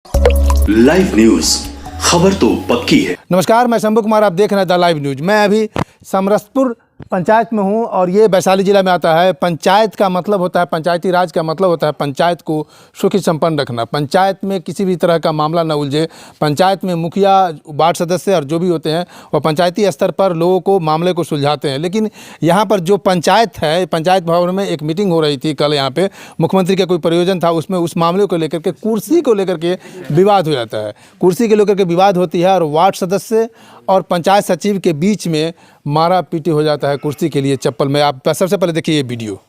Live news, खबर तो पक्की है। नमस्कार, मैं शंभू कुमार, आप देख रहे हैं द लाइव न्यूज। मैं अभी समरसपुर पंचायत में हूं और ये वैशाली जिला में आता है। पंचायत का मतलब होता है, पंचायती राज का मतलब होता है पंचायत को सुखी संपन्न रखना। पंचायत में किसी भी तरह का मामला न उलझे। पंचायत में मुखिया, वार्ड सदस्य और जो भी होते हैं वो पंचायती स्तर पर लोगों को मामले को सुलझाते हैं। लेकिन यहाँ पर जो पंचायत है, पंचायत भवन में एक मीटिंग हो रही थी कल। यहाँ पे मुख्यमंत्री का कोई प्रयोजन था, उसमें उस मामले को लेकर के, कुर्सी को लेकर के विवाद हो जाता है। कुर्सी को लेकर के विवाद होती है और वार्ड सदस्य और पंचायत सचिव के बीच में मारा पीटी हो जाता है कुर्सी के लिए चप्पल में। आप सबसे पहले देखिए ये वीडियो।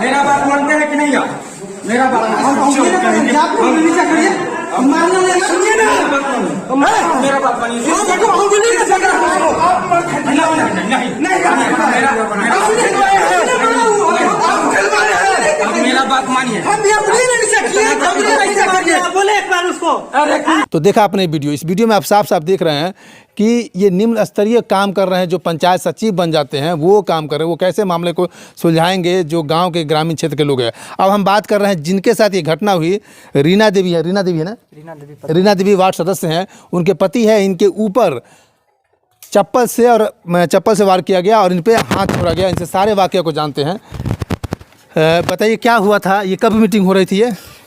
मेरा बात मानते हैं कि नहीं आप? मेरा बात सुनिए ना, मेरा बात मानिए। मेरा बात मानिए। बोले एक बार उसको। तो देखा आपने वीडियो। इस वीडियो में आप साफ साफ देख रहे हैं कि ये निम्न स्तरीय काम कर रहे हैं। जो पंचायत सचिव बन जाते हैं वो काम कर रहे हैं, वो कैसे मामले को सुलझाएंगे जो गांव के ग्रामीण क्षेत्र के लोग हैं। अब हम बात कर रहे हैं जिनके साथ ये घटना हुई। रीना देवी है ना, रीना देवी वार्ड सदस्य हैं। उनके पति है, इनके ऊपर चप्पल से वार किया गया और इन पर हाथ छोड़ा गया। इनसे सारे वाकये को जानते हैं। बताइए क्या हुआ था, ये कब मीटिंग हो रही थी?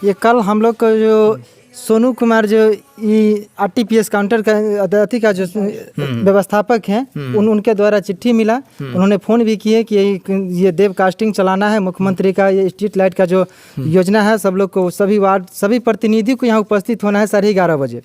ये कल हम लोग को जो सोनू कुमार जो आरटीपीएस काउंटर का अदालती का जो व्यवस्थापक हैं, उनके द्वारा चिट्ठी मिला। उन्होंने फ़ोन भी किए कि ये देव कास्टिंग चलाना है, मुख्यमंत्री का ये स्ट्रीट लाइट का जो योजना है, सब लोग को, सभी वार्ड, सभी प्रतिनिधि को यहाँ उपस्थित होना है 11:30 बजे।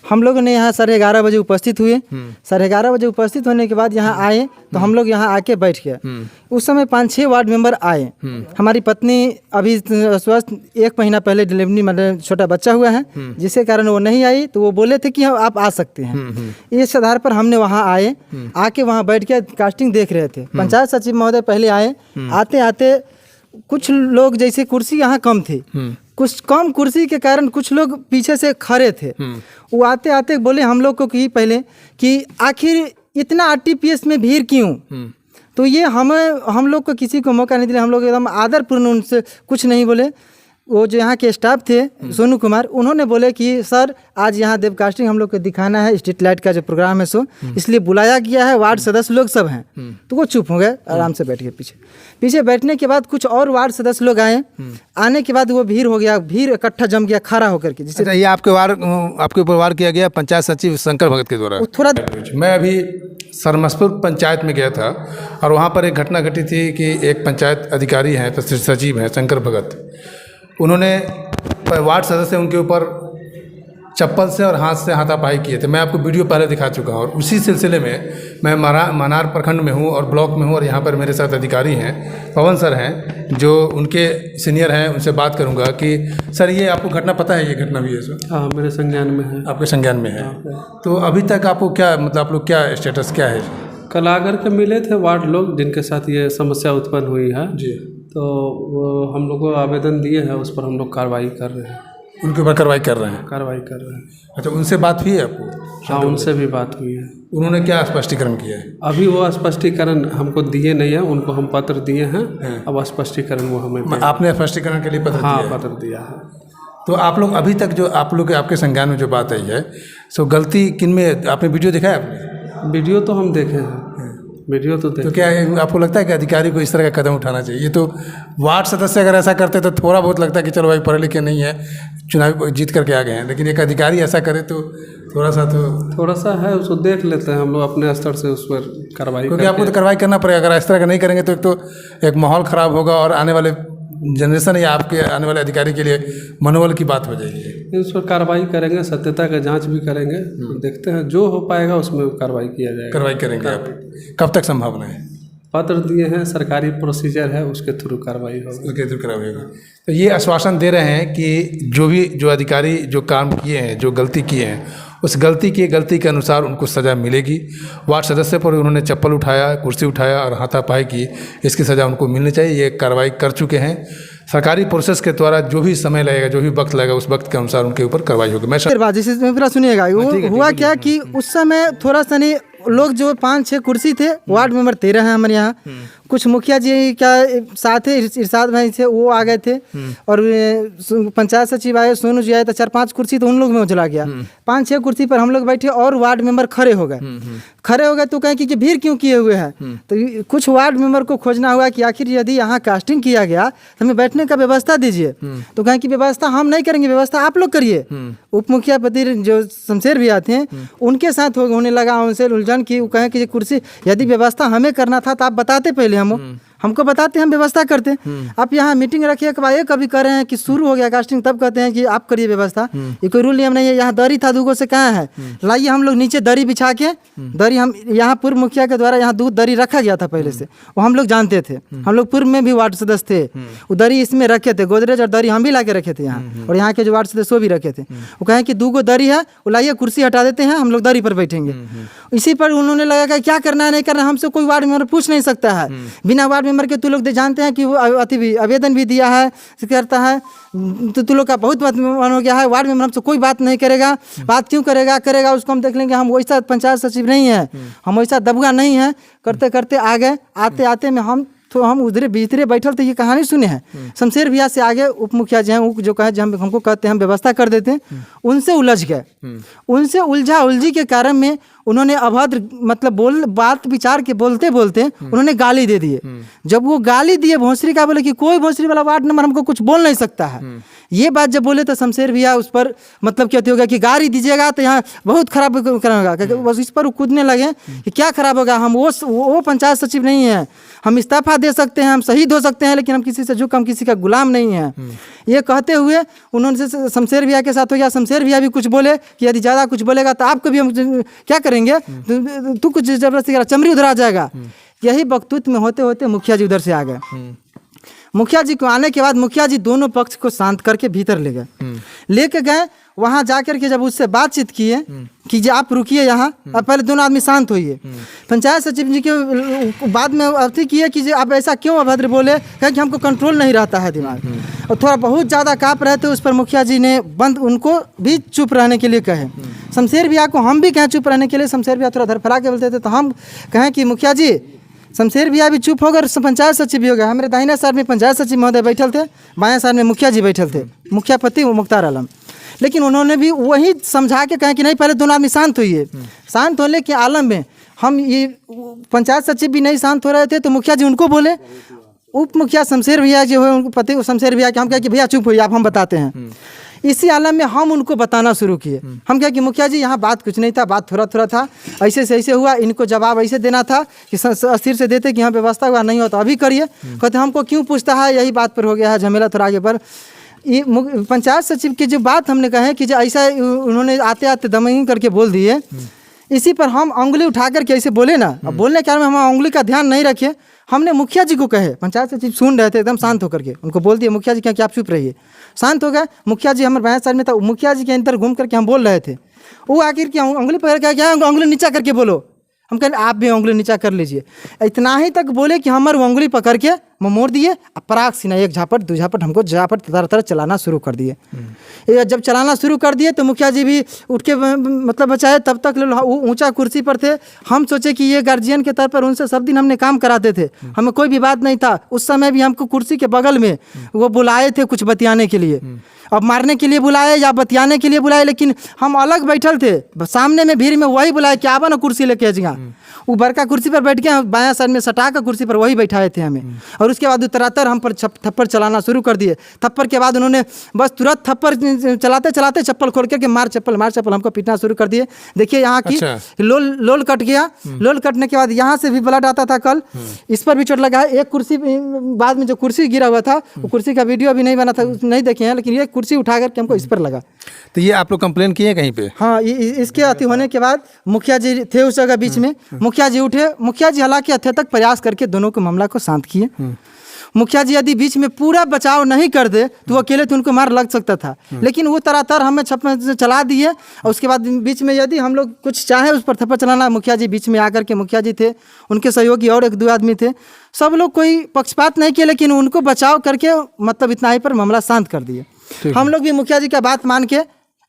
हम लोग ने यहाँ 11:30 बजे उपस्थित हुए। 11:30 बजे उपस्थित होने के बाद यहाँ आए तो हम लोग यहाँ आके बैठ गए। उस समय 5-6 वार्ड मेंबर आए। हमारी पत्नी अभी स्वस्थ, 1 महीना पहले डिलीवरी, मतलब छोटा बच्चा हुआ है, जिसके कारण वो नहीं आई। तो वो बोले थे कि आप आ सकते हैं। इस आधार पर हमने वहाँ आए, आके वहाँ बैठ के कास्टिंग देख रहे थे। पंचायत सचिव महोदय पहले आए। आते आते कुछ लोग, जैसे कुर्सी यहाँ कम थी, कुछ कम कुर्सी के कारण कुछ लोग पीछे से खड़े थे। वो आते आते बोले हम लोग को कि पहले कि आखिर इतना आरटीपीएस में भीड़ क्यों? तो ये हम लोग को किसी को मौका नहीं दिया। हम लोग एकदम आदरपूर्ण उनसे कुछ नहीं बोले। वो जो यहाँ के स्टाफ थे, सोनू कुमार, उन्होंने बोले कि सर आज यहाँ देव कास्टिंग हम लोग को दिखाना है, स्ट्रीट लाइट का जो प्रोग्राम है सो इसलिए बुलाया गया है, वार्ड सदस्य लोग सब हैं। तो वो चुप हो गए, आराम से बैठ गए। पीछे बैठने के बाद कुछ और वार्ड सदस्य लोग आए। आने के बाद वो भीड़ हो गया, भीड़ इकट्ठा जम गया खड़ा होकर के। जिससे ये आपके ऊपर वार किया गया पंचायत सचिव शंकर भगत के द्वारा। थोड़ा मैं अभी समरसपुर पंचायत में गया था और वहाँ पर एक घटना घटी थी कि एक पंचायत अधिकारी हैं, सचिव हैं शंकर भगत। उन्होंने वार्ड सदस्य उनके ऊपर चप्पल से और हाथ से हाथापाई किए थे। मैं आपको वीडियो पहले दिखा चुका हूँ। और उसी सिलसिले में मैं मनार प्रखंड में हूँ और ब्लॉक में हूँ और यहाँ पर मेरे साथ अधिकारी हैं, पवन सर हैं, जो उनके सीनियर हैं। उनसे बात करूँगा कि सर ये आपको घटना पता है, ये घटना हुई है सर? हाँ, मेरे संज्ञान में है। आपके संज्ञान में है? तो अभी तक आपको क्या, मतलब आप लोग क्या स्टेटस क्या है? कल आकर के मिले थे वार्ड लोग जिनके साथ ये समस्या उत्पन्न हुई है जी। तो वो हम लोग को आवेदन दिए हैं, उस पर हम लोग कार्रवाई कर रहे हैं। उनके ऊपर कार्रवाई कर रहे हैं? कार्रवाई कर रहे हैं। अच्छा, उनसे बात हुई है आपको? हाँ, उनसे भी बात हुई है। उन्होंने क्या स्पष्टीकरण किया है? अभी वो स्पष्टीकरण हमको दिए नहीं है, उनको हम पत्र दिए हैं। अब स्पष्टीकरण वो हमें, आपने स्पष्टीकरण के लिए पत्र दिया? हाँ, पत्र दिया है। तो आप लोग अभी तक जो आप लोग आपके संज्ञान में जो बात आई है, सो गलती किन में? आपने वीडियो देखा है? आपने वीडियो तो हम देखे हैं, वीडियो तो क्या आपको लगता है कि अधिकारी को इस तरह का कदम उठाना चाहिए? ये तो वार्ड सदस्य अगर ऐसा करते तो थोड़ा बहुत लगता है कि चलो भाई पढ़े लिखे नहीं है, चुनाव जीत करके आ गए हैं, लेकिन एक अधिकारी ऐसा करे तो थोड़ा सा है, उसको देख लेते हैं हम लोग अपने स्तर से, उस पर कार्रवाई क्योंकि आपको तो कार्रवाई करना पड़ेगा। अगर इस तरह का नहीं करेंगे तो एक माहौल ख़राब होगा और आने वाले जनरेशन या आपके आने वाले अधिकारी के लिए मनोबल की बात हो जाएगी। इस पर कार्रवाई करेंगे, सत्यता का जांच भी करेंगे, देखते हैं जो हो पाएगा उसमें कार्रवाई किया जाएगा। कार्रवाई करेंगे आप? कब तक संभावना है? पत्र दिए हैं, सरकारी प्रोसीजर है, उसके थ्रू कार्रवाई होगी। उसके थ्रू कार्रवाई होगी। तो ये आश्वासन दे रहे हैं कि जो अधिकारी जो काम किए हैं, जो गलती किए हैं, उस गलती के अनुसार उनको सज़ा मिलेगी। वार्ड सदस्य पर उन्होंने चप्पल उठाया, कुर्सी उठाया और हाथापाई की, इसकी सज़ा उनको मिलनी चाहिए। ये कार्रवाई कर चुके हैं। सरकारी प्रोसेस के द्वारा जो भी समय लगेगा, जो भी वक्त लगेगा, उस वक्त के अनुसार उनके ऊपर कार्रवाई होगी। मैं जैसे पूरा सुनिएगा, हुआ क्या कि उस समय थोड़ा सा नहीं, लोग जो 5-6 कुर्सी थे, वार्ड मेंबर 13 हैं हमारे यहाँ, कुछ मुखिया जी का साथ है, इरशाद भाई थे, वो आ गए थे, और पंचायत सचिव आए, सोनू जी आए, तो 4-5 कुर्सी तो उन लोग में उजला गया। 5-6 कुर्सी पर हम लोग बैठे और वार्ड मेंबर खड़े हो गए। तो कहें कि भीड़ क्यों किए हुए हैं, तो कुछ वार्ड मेंबर को खोजना हुआ कि आखिर यदि यहाँ कास्टिंग किया गया तो हमें बैठने का व्यवस्था दीजिए। तो कहें कि व्यवस्था हम नहीं करेंगे, व्यवस्था आप लोग करिए। उप मुखिया पति जो शमशेर भैया थे, उनके साथ होने लगा उनसे उलझन की। वो कहें कि कुर्सी यदि व्यवस्था हमें करना था तो आप बताते पहले, हमको बताते, हम व्यवस्था करते। आप यहाँ मीटिंग रखिए, कभी कह रहे हैं कि शुरू हो गया कास्टिंग, तब कहते हैं कि आप करिए व्यवस्था। ये कोई रूल नियम नहीं है। यहाँ दरी था, दूगो से कहाँ है, लाइए हम लोग नीचे दरी बिछा के, दरी हम यहाँ पूर्व मुखिया के द्वारा यहाँ दूध दरी रखा गया था पहले से, वो हम लोग जानते थे। हम लोग पूर्व में भी वार्ड सदस्य थे, वो दरी इसमें रखे थे, गोदरेज और दरी हम भी ला के रखे थे यहाँ, और यहाँ के जो वार्ड सदस्य वो भी रखे थे। वो कहें कि दूगो दरी है, वो लाइए कुर्सी हटा देते हैं, हम लोग दरी पर बैठेंगे। इसी पर उन्होंने लगा कि क्या करना है नहीं करना, हमसे कोई वार्ड मेंबर पूछ नहीं सकता है। बिना वार्ड मेंबर के तू लोग जानते हैं कि वो अति भी आवेदन भी दिया है, करता है, तो तू लोग का बहुत बात हो गया है। वार्ड मेंबर हमसे कोई बात नहीं करेगा, बात क्यों करेगा उसको हम देख लेंगे। हम वैसा पंचायत सचिव नहीं है, हम वैसा दबगा नहीं है। करते करते आ गए, आते में हम उधरे भीतरे बैठल थे, ये कहानी सुने हैं। शमशेर भैया से आगे उप मुखिया जी हैं, जो कहे हमको कहते हैं हम व्यवस्था कर देते हैं, उनसे उलझ गए। उनसे उलझी के कारण में उन्होंने अभद्र मतलब बात विचार के बोलते उन्होंने गाली दे दिए। जब वो गाली दिए भोंसरी का, बोले कि कोई भोंसरी वाला वार्ड नंबर हमको कुछ बोल नहीं सकता है। ये बात जब बोले तो शमशेर भैया उस पर मतलब क्या होगा कि गाली दीजिएगा तो यहाँ बहुत खराब होगा। बस इस पर कूदने लगे कि क्या खराब होगा, हम वो पंचायत सचिव नहीं है, हम इस्तीफा दे सकते हैं, हम शहीद हो सकते हैं, लेकिन हम किसी से झुक, हम किसी का गुलाम नहीं है। ये कहते हुए उन्होंने शमशेर भैया के साथ हो गया। शमशेर भैया भी कुछ बोले कि यदि ज़्यादा कुछ बोलेगा तो आपको भी हम क्या करेंगे, तू कुछ जबरदस्ती करा, चमड़ी उधर आ जाएगा। यही वक्तव्य में होते होते मुखिया जी उधर से आ गए। मुखिया जी को आने के बाद मुखिया जी दोनों पक्ष को शांत करके भीतर ले गए। लेके गए, वहाँ जाकर के जब उससे बातचीत किए कि जी आप रुकिए यहाँ, अब पहले दोनों आदमी शांत होइए। पंचायत सचिव जी के बाद में अर्थी किए कि आप ऐसा क्यों अभद्र बोले, क्योंकि हमको कंट्रोल नहीं रहता है दिमाग, और थोड़ा बहुत ज़्यादा काँप रहे थे। उस पर मुखिया जी ने उनको भी चुप रहने के लिए कहे। शमशेर भैया को हम भी कहें चुप रहने के लिए, शमशेर भैया थोड़ा धरफड़ा के बोलते थे, तो हम कहें कि मुखिया जी, शमशेर भैया भी चुप हो गए, पंचायत सचिव भी हो गया। हमारे दाहिने साइड में पंचायत सचिव महोदय बैठल थे, बाएं साइड में मुखिया जी बैठल थे, मुखिया पति मुख्तार आलम। लेकिन उन्होंने भी वही समझा के कहा कि नहीं, पहले दोनों आदमी शांत होइए। शांत होने के आलम में हम ये पंचायत सचिव भी नहीं शांत हो रहे थे, तो मुखिया जी उनको बोले, उप मुखिया शमशेर भैया जो है उनको पति शमशेर भैया के हम कहे कि भैया चुप होइए, आप हम बताते हैं। इसी आलम में हम उनको बताना शुरू किए। हम कहे कि मुखिया जी यहाँ बात कुछ नहीं था, बात थोड़ा था, ऐसे से ऐसे हुआ, इनको जवाब ऐसे देना था कि अस्थिर से देते कि यहाँ व्यवस्था हुआ, नहीं हो तो अभी करिए। कहते हमको क्यों पूछता है, यही बात पर हो गया है झमेला थोड़ा आगे पर। ये पंचायत सचिव की जो बात हमने कहे कि जो ऐसा उन्होंने आते आते दमंगी करके बोल दिए, इसी पर हम उंगली उठा करके ऐसे बोले ना। अब बोलने के कारण हम उंगली का ध्यान नहीं रखे, हमने मुखिया जी को कहे, पंचायत सचिव सुन रहे थे एकदम शांत होकर के, उनको बोल दिए मुखिया जी क्या आप चुप रहिए। शांत हो गए। मुखिया जी हमारे बाएं साइड में था, मुखिया जी के अंदर घूम करके हम बोल रहे थे, वो आखिर क्या उंगली पकड़ क्या उंगली नीचा करके बोलो। हम कहें आप भी उंगली नीचा कर लीजिए। इतना ही तक बोले कि हमारे उंगली पकड़ के मोड़ दिए, पराग सीना एक झापट दो झापट हमको झापट तरह चलाना शुरू कर दिए। जब चलाना शुरू कर दिए तो मुखिया जी भी उठ के मतलब बचाए। तब तक ऊंचा कुर्सी पर थे। हम सोचे कि ये गार्जियन के तौर पर उनसे सब दिन हमने काम कराते थे, हमें कोई भी बात नहीं था। उस समय भी हमको कुर्सी के बगल में वो बुलाए थे कुछ बतियाने के लिए, अब मारने के लिए बुलाए या बतियाने के लिए बुलाए, लेकिन हम अलग बैठल थे। सामने में भीड़ में वही बुलाए कि आवा ना कुर्सी लेके जगह, वो बड़का कुर्सी पर बैठ के बायां साइड में सटा कर कुर्सी पर वही बैठाए थे हमें। और उसके बाद उतरातर हम पर थप्पड़ चलाना शुरू कर दिए। थप्पड़ के बाद उन्होंने बस तुरंत थप्पड़ चलाते चलाते चप्पल खोल करके मार चप्पल हमको पीटना शुरू कर दिए। देखिए यहाँ की लोल कट गया। लोल कटने के बाद यहाँ से भी ब्लड आता था कल, इस पर भी चोट लगा है। एक कुर्सी बाद में जो कुर्सी गिरा हुआ था वो कुर्सी का वीडियो अभी नहीं बना था, नहीं देखे हैं, लेकिन ये कुर्सी उठा करके हमको इस पर लगा। तो ये आप लोग कंप्लेन किए कहीं पे? हाँ, इसके अति होने के बाद मुखिया जी थे उस जगह बीच में, मुखिया जी उठे। मुखिया जी हालांकि हत्या तक प्रयास करके दोनों को मामला को शांत किए। मुखिया जी यदि बीच में पूरा बचाव नहीं कर दे तो वो अकेले तो उनको मार लग सकता था, लेकिन वो तरातर हमें छप्पन से चला दिए। और उसके बाद बीच में यदि हम लोग कुछ चाहे उस पर थप्पड़ चलाना, मुखिया जी बीच में आकर के, मुखिया जी थे, उनके सहयोगी और 1-2 आदमी थे, सब लोग कोई पक्षपात नहीं किया, लेकिन उनको बचाव करके मतलब इतना ही पर मामला शांत कर दिए। हम लोग भी मुखिया जी का बात मान के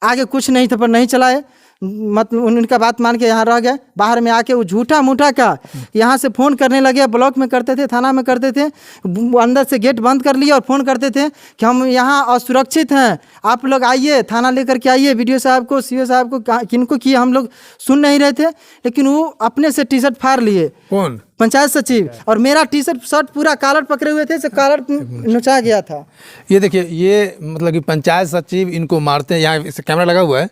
आगे कुछ नहीं थप्पड़ नहीं चलाए, मतलब उनका बात मान के यहाँ रह गए। बाहर में आके वो झूठा मूठा का यहाँ से फ़ोन करने लगे, ब्लॉक में करते थे, थाना में करते थे, अंदर से गेट बंद कर लिया और फ़ोन करते थे कि हम यहाँ असुरक्षित हैं, आप लोग आइए, थाना लेकर के आइए। वीडियो साहब को, सीओ साहब को, किनको किए हम लोग सुन नहीं रहे थे, लेकिन वो अपने से टी शर्ट फाड़ लिए। कौन? पंचायत सचिव। और मेरा टी शर्ट पूरा कॉलर पकड़े हुए थे, कॉलर नुचा गया था। ये देखिए, ये मतलब कि पंचायत सचिव इनको मारते हैं। यहाँ कैमरा लगा हुआ है?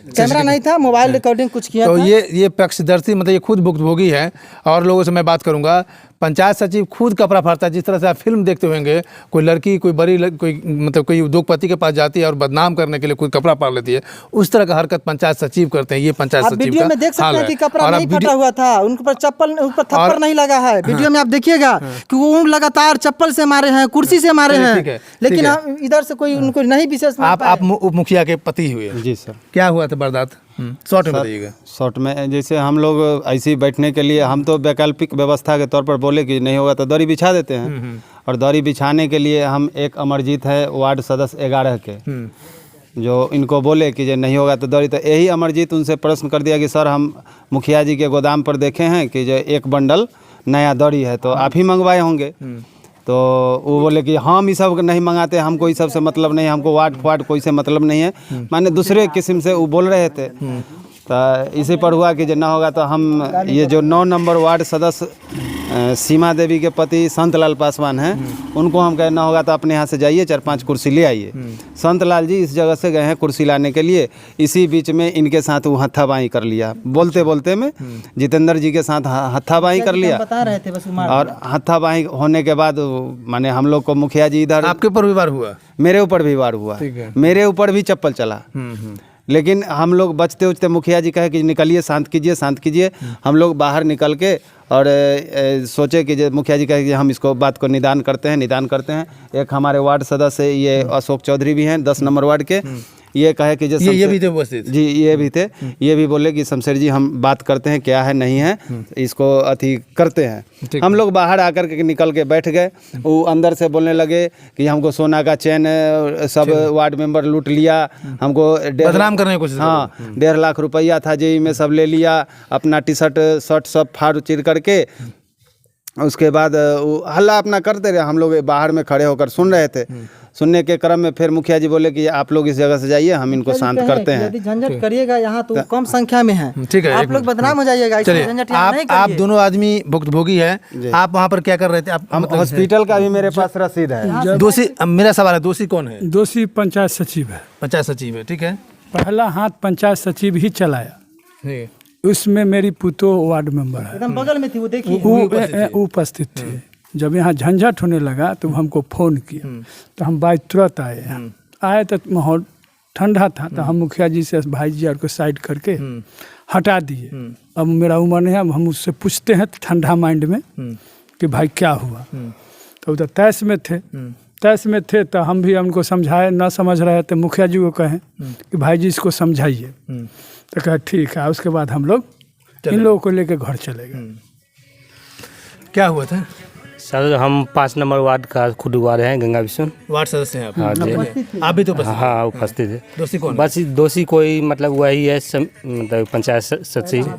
कैमरा नहीं था, मोबाइल रिकॉर्डिंग कुछ किया तो था। ये पक्षदर्शी, मतलब ये खुद भुक्तभोगी है। और लोगों से मैं बात करूंगा, पंचायत सचिव खुद कपड़ा फाड़ता है। जिस तरह से आप फिल्म देखते होंगे, कोई लड़की कोई कोई उद्योगपति के पास जाती है और बदनाम करने के लिए कोई कपड़ा फाड़ लेती है, उस तरह का हरकत पंचायत सचिव करते हैं। ये पंचायत सचिव वीडियो में देख सकते हैं कि कपड़ा नहीं फटा हुआ था, उनके ऊपर चप्पल, ऊपर थप्पड़ नहीं लगा है। वीडियो में आप देखिएगा कि वो लगातार चप्पल से मारे हैं, कुर्सी से मारे हैं, लेकिन इधर से कोई उनको नहीं विशेष। आप उप मुखिया के पति हुए? जी सर। क्या हुआ था वारदात? शॉर्ट में बताइएगा। शॉर्ट में, जैसे हम लोग ऐसे ही बैठने के लिए, हम तो वैकल्पिक व्यवस्था के तौर पर बोले कि नहीं होगा तो दरी बिछा देते हैं। और दरी बिछाने के लिए हम एक अमरजीत है वार्ड सदस्य 11 के, जो इनको बोले कि जो नहीं होगा तो दरी, तो यही अमरजीत उनसे प्रश्न कर दिया कि सर हम मुखिया जी के गोदाम पर देखे हैं कि जो 1 बंडल नया दरी है, तो आप ही मंगवाए होंगे। तो वो बोले कि हम ये सब नहीं मंगाते, हमको ये सब से मतलब नहीं, हमको वार्ड कोई से मतलब नहीं है, माने दूसरे किस्म से वो बोल रहे थे। तो इसी पर हुआ कि जो ना होगा तो हम ये जो 9 नंबर वार्ड सदस्य सीमा देवी के पति संतलाल पासवान हैं, उनको हम कहे ना होगा तो अपने यहाँ से जाइए, 4-5 कुर्सी ले आइए। संतलाल जी इस जगह से गए हैं कुर्सी लाने के लिए, इसी बीच में इनके साथ वो हत्थाबाई कर लिया। बोलते बोलते में जितेंद्र जी के साथ हत्थाबाई कर लिया। बता रहे थे बस। और हत्थाबाई होने के बाद माने हम लोग को मुखिया जी इधर। आपके ऊपर भी वार हुआ? मेरे ऊपर भी वार हुआ, मेरे ऊपर भी चप्पल चला। लेकिन हम लोग बचते उचते मुखिया जी कहे कि निकलिए, शांत कीजिए, शांत कीजिए। हम लोग बाहर निकल के और सोचे कि मुखिया जी कहे कि हम इसको बात को निदान करते हैं। एक हमारे वार्ड सदस्य ये अशोक चौधरी भी हैं 10 नंबर वार्ड के, ये कहे कि जैसे ये भी थे उपस्थित? जी, ये भी थे। ये भी बोले कि शमशेर जी हम बात करते हैं, क्या है नहीं है, इसको अथी करते हैं। हम लोग बाहर आकर के निकल के बैठ गए। वो अंदर से बोलने लगे कि हमको सोना का चैन सब वार्ड मेंबर लूट लिया, हमको बदनाम करने की कोशिश। हाँ, 1.5 लाख रुपया था, जेई में सब ले लिया, अपना टी शर्ट शर्ट सब फाड़ चिर करके। उसके बाद वो हल्ला अपना करते रहे, हम लोग बाहर में खड़े होकर सुन रहे थे। सुनने के क्रम में फिर मुखिया जी बोले कि आप लोग इस जगह से जाइए, हम इनको शांत करते हैं। यदि झंझट करिएगा यहाँ तो कम संख्या में है, ठीक है, आप लोग बदनाम हो जाइएगा। आप दोनों आदमी भुक्तभोगी हैं। आप वहाँ पर क्या कर रहे थे? हम हॉस्पिटल का भी मेरे पास रसीद है। दोषी, मेरा सवाल है, दोषी कौन है? दोषी पंचायत सचिव है। पंचायत सचिव है, ठीक है। पहला हाथ पंचायत सचिव ही चलाया, उसमें मेरी पुतो वार्ड मेंबर है, एकदम बगल में थी, वो देखिए वो उपस्थित थे। जब यहाँ झंझट होने लगा तो हमको फ़ोन किया, तो हम बाइक तुरंत आए तो माहौल ठंडा था, तो हम मुखिया जी से भाई जी और को साइड करके हटा दिए। अब मेरा उम्र नहीं है, अब हम उससे पूछते हैं ठंडा माइंड में कि भाई क्या हुआ। तो उधर तैस में थे तो हम भी उनको समझाए, ना समझ रहे थे। मुखिया जी को कहें कि भाई जी इसको समझाइए, तो कहा ठीक है। उसके बाद हम लोग इन लोगों को लेकर घर चले गए। क्या हुआ था सर? हम 5 नंबर वार्ड का खुद वार्ड हैं, गंगा विष्णु वार्ड सदस्य हैं आप? हाँ जी, आप भी तो उपस्थित? हाँ उपस्थित है। दोषी कौन? बस दोषी कोई मतलब वही है, मतलब पंचायत सचिव।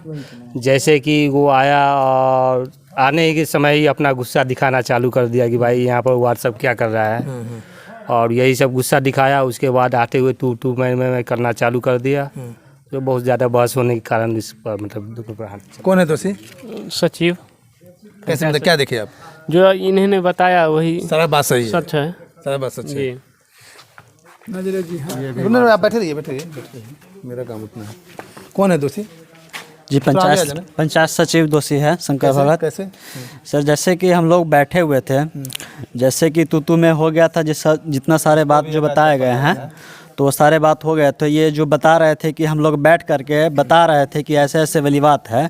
जैसे कि वो आया और आने के समय ही अपना गुस्सा दिखाना चालू कर दिया कि भाई यहाँ पर वार्ड सब क्या कर रहा है, और यही सब गुस्सा दिखाया। उसके बाद आते हुए तू मैं करना चालू कर दिया, तो बहुत ज़्यादा बहस होने के कारण इस पर मतलब कौन है दोषी? सचिव। कैसे, मतलब क्या देखे आप? जो इन्होंने बताया वही सारा बात सही है, सच है सारा बात सच है। जी। आप बैठे रहिए, मेरा काम उतना है। कौन है दोषी? जी आगे आ जाना। पंचायत सचिव दोषी है शंकर भगत। कैसे? सर जैसे कि हम लोग बैठे हुए थे, जैसे कि तू में हो गया था, जितना सारे बात जो बताए गए हैं तो वो सारे बात हो गए। तो ये जो बता रहे थे कि हम लोग बैठ करके बता रहे थे कि ऐसे ऐसे वाली बात है,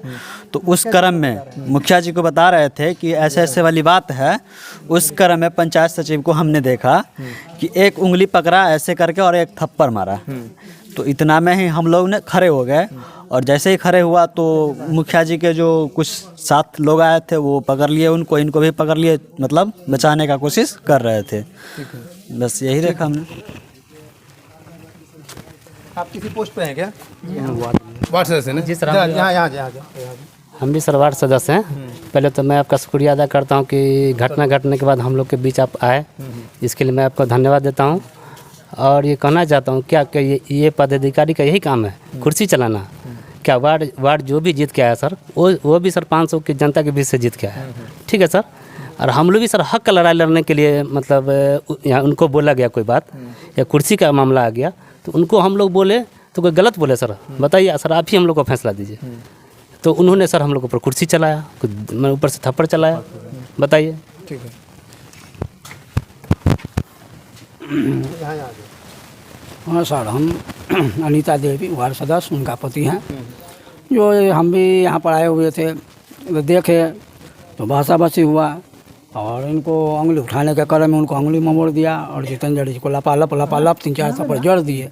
तो उस क्रम में मुखिया जी को बता रहे थे कि ऐसे ऐसे वाली बात है। उस क्रम में पंचायत सचिव को हमने देखा कि एक उंगली पकड़ा ऐसे करके और एक थप्पड़ मारा। तो इतना में ही हम लोग ने खड़े हो गए, और जैसे ही खड़े हुआ तो मुखिया जी के जो कुछ साथ लोग आए थे वो पकड़ लिए उनको, इनको भी पकड़ लिए, मतलब बचाने का कोशिश कर रहे थे। बस यही देखा हमने। आप किसी पोस्ट पे हैं क्या? वार्ड सदस्य हैं? जी सर, यहाँ हम भी सर वार्ड सदस्य हैं। पहले तो मैं आपका शुक्रिया अदा करता हूं कि घटना घटने के बाद हम लोग के बीच आप आए, इसके लिए मैं आपको धन्यवाद देता हूं। और ये कहना चाहता हूं क्या कि ये पदाधिकारी का यही काम है, कुर्सी चलाना? क्या वार्ड जो भी जीत के आया सर, वो भी सर 500 की जनता के बीच से जीत के आया, ठीक है सर। और हम लोग भी सर हक का लड़ाई लड़ने के लिए, मतलब यहाँ उनको बोला गया कोई बात या कुर्सी का मामला आ गया तो उनको हम लोग बोले तो कोई गलत बोले सर, बताइए सर, आप ही हम लोग को फैसला दीजिए। तो उन्होंने सर हम लोग ऊपर कुर्सी चलाया, मैं ऊपर से थप्पड़ चलाया, बताइए। ठीक है। हाँ सर, हम अनीता देवी वार्ड सदस्य उनका पति हैं। जो हम भी यहाँ पर आए हुए थे तो देखे तो बहसाबसी हुआ, और इनको उंगली उठाने के क्रम में उनको उंगली में मोड़ दिया, और जितेंद्र जी को लपालप 3-4 थप्पड़ जड़ दिए।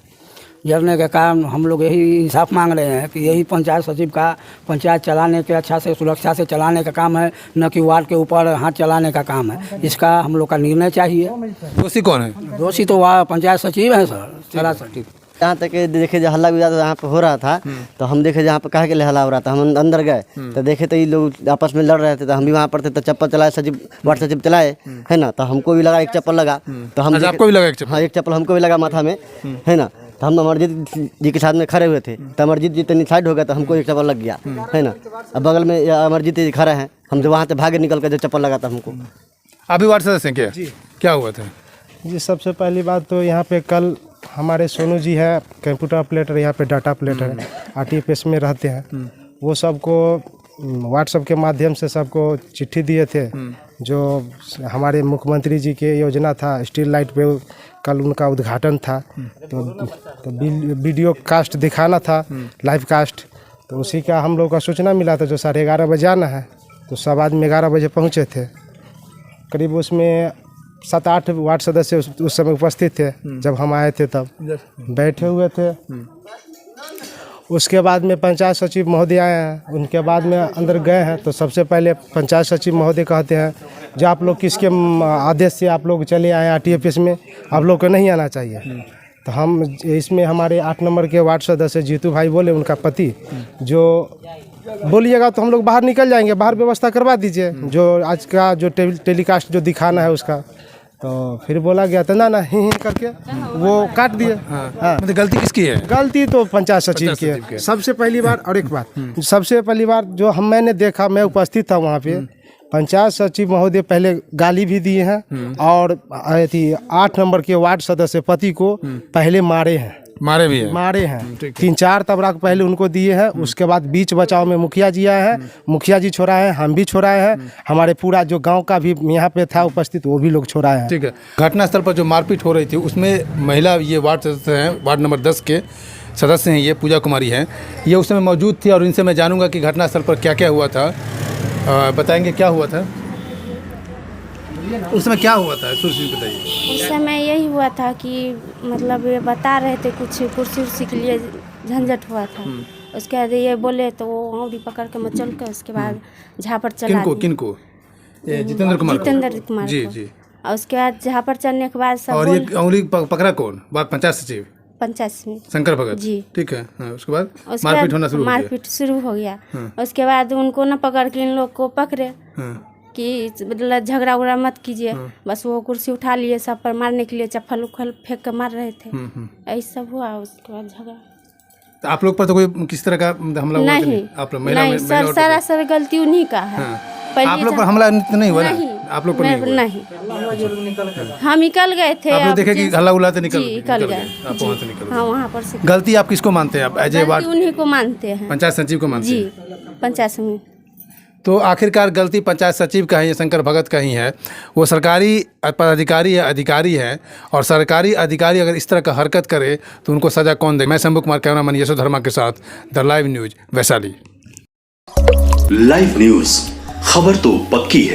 जड़ने के कारण हम लोग यही इंसाफ मांग रहे हैं कि यही पंचायत सचिव का पंचायत चलाने के अच्छा से सुरक्षा से चलाने का काम है, न कि वार्ड के ऊपर हाथ चलाने का काम है। इसका हम लोग का निर्णय चाहिए। दोषी कौन है? दोषी तो वह पंचायत सचिव है सर, सचिव। यहाँ तक देखे जो हल्ला गुजार यहाँ पे हो रहा था, तो हम देखे जहाँ पे कहे के लिए हल्ला हो रहा था, हम अंदर गए तो देखे तो ये लोग आपस में लड़ रहे थे। तो हम भी वहाँ पर थे तो चप्पल चलाए, सचिव वार्ड सचिव चलाए, है ना। तो हमको भी लगा एक चप्पल लगा, तो हम आपको भी लगा एक चप्पल? हाँ, एक चप्पल हमको भी लगा माथा में, है ना। तो हम अमरजीत जी के साथ में खड़े हुए थे, तो अमरजीत जी तनी साइड हो गया तो हमको एक चप्पल लग गया, है ना। अब बगल में अमरजीत जी खड़े हैं, हम जो वहाँ से भागे निकल कर जो चप्पल लगा था हमको। अभी वार्ड सदस्य हैं क्या? क्या हुआ था जी? सबसे पहली बात तो यहाँ पे कल हमारे सोनू जी है, कंप्यूटर ऑपरेटर, यहाँ पे डाटा ऑपरेटर है, RTPS में रहते हैं। वो सबको व्हाट्सएप के माध्यम से सबको चिट्ठी दिए थे। जो हमारे मुख्यमंत्री जी के योजना था स्ट्रीट लाइट पे, कल उनका उद्घाटन था, तो वीडियो कास्ट दिखाना था, लाइव कास्ट। तो उसी का हम लोग का सूचना मिला था, जो 11:30 बजे आना है। तो सब आदमी 11 बजे पहुँचे थे करीब। उसमें 7-8 वार्ड सदस्य उस समय उपस्थित थे जब हम आए थे, तब बैठे हुए थे। उसके बाद में पंचायत सचिव महोदय आए हैं, उनके बाद में अंदर गए हैं। तो सबसे पहले पंचायत सचिव महोदय कहते हैं जो आप लोग किसके आदेश से आप लोग चले आए RTPS में, आप लोग को नहीं आना चाहिए। तो हम इसमें हमारे 8 नंबर के वार्ड सदस्य जीतू भाई बोले, उनका पति, जो बोलिएगा तो हम लोग बाहर निकल जाएंगे, बाहर व्यवस्था करवा दीजिए, जो आज का जो टेलीकास्ट जो दिखाना है उसका। तो फिर बोला गया तो ना ही करके वो काट दिए। हाँ। मतलब गलती किसकी है? गलती तो पंचायत सचिव की है सबसे पहली बार। और एक बात, सबसे पहली बार जो मैंने देखा, मैं उपस्थित था वहाँ पे, पंचायत सचिव महोदय पहले गाली भी दिए हैं, और 8 नंबर के वार्ड सदस्य पति को पहले मारे हैं, मारे हैं 3-4 तबराक पहले उनको दिए हैं। उसके बाद बीच बचाव में मुखिया जी आए हैं, मुखिया जी छोड़ाए हैं, हम भी छोड़ाए हैं, हमारे पूरा जो गांव का भी यहाँ पे था उपस्थित वो भी लोग छोड़ाए हैं। ठीक है। घटनास्थल पर जो मारपीट हो रही थी उसमें महिला, ये वार्ड सदस्य हैं, वार्ड नंबर 10 के सदस्य हैं, ये पूजा कुमारी हैं, ये उस समय मौजूद थी। और इनसे मैं जानूंगा कि घटनास्थल पर क्या क्या हुआ था, बताएंगे क्या हुआ था उस समय, क्या हुआ था, बताइए। उस समय यही हुआ था कि मतलब ये बता रहे थे कुछ कुर्सी उर्सी के लिए झंझट हुआ था। उसके बाद ये बोले तो वो भी पकड़ के मचल कर उसके बाद झापड़ चला। किनको? जितेंद्र कुमार जी जी। और उसके बाद झापड़ चलने के बाद सब, और ये उंगली पकड़ा कौन? बात पंचायत सचिव शंकर भगत जी। ठीक है। हाँ, उसके बाद मारपीट शुरू हो गया। उसके बाद उनको न पकड़ के इन लोग को पकड़े कि मतलब झगड़ा उगड़ा मत कीजिए, बस वो कुर्सी उठा लिए, सब पर मारने के लिए चप्पल उखल फेंक कर मार रहे थे। ऐसा सब हुआ। उसके बाद झगड़ा। तो आप लोग पर तो कोई किस तरह का हमला हुआ? नहीं, आप लोग नहीं सर, सरासर गलती उन्हीं का है। आप लोग पर हमला नहीं हुआ ना? आप लोग को नहीं हुआ? नहीं, हम निकल गए थे। आप लोग अब देखे कि हल्ला उल्ला तो निकल निकल गए। आप वहाँ से निकल हाँ, वहाँ पर से गए। गलती आप किसको मानते हैं? आप एज ए वार्ड उन्हीं को मानते हैं। पंचायत सचिव को मानते जी, हैं? पंचायत समिति। तो आखिरकार गलती पंचायत सचिव का ही है, शंकर भगत का ही है। वो सरकारी पदाधिकारी है, अधिकारी है, और सरकारी अधिकारी अगर इस तरह का हरकत करे तो उनको सज़ा कौन दे? मैं शंभू कुमार, कैमरामैन यशोधर्मा के साथ the live news Vaishali. Live news, खबर तो पक्की है।